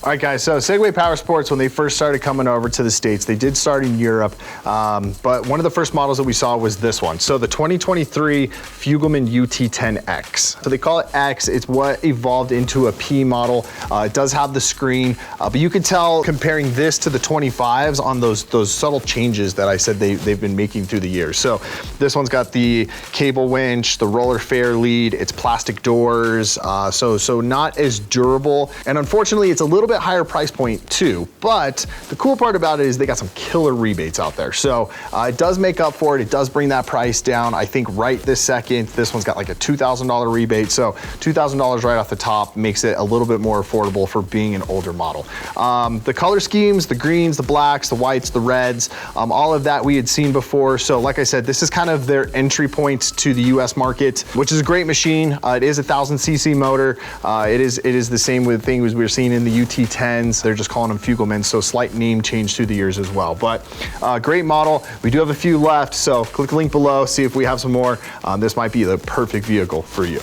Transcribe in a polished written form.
All right, guys, so Segway Power Sports, when they first started coming over to the States, they did start in Europe, but one of the first models that we saw was this one. So the 2023 Fugleman UT10X. So they call it X, it's what evolved into a P model. It does have the screen, but you can tell comparing this to the 25s on those subtle changes that I said they've been making through the years. So this one's got the cable winch, the roller fair lead, it's plastic doors, so not as durable. And unfortunately, it's a little bit higher price point too, but the cool part about it is they got some killer rebates out there. So it does make up for it. It does bring that price down. I think right this second, this one's got like a $2,000 rebate. So $2,000 right off the top makes it a little bit more affordable for being an older model. The color schemes, the greens, the blacks, the whites, the reds, all of that we had seen before. So like I said, this is kind of their entry point to the US market, which is a great machine. It is a 1000cc motor. It is the same with things we were seeing in the UT10s. They're just calling them Fugleman, so slight name change through the years as well. But great model. We do have a few left, so click the link below, see if we have some more. This might be the perfect vehicle for you.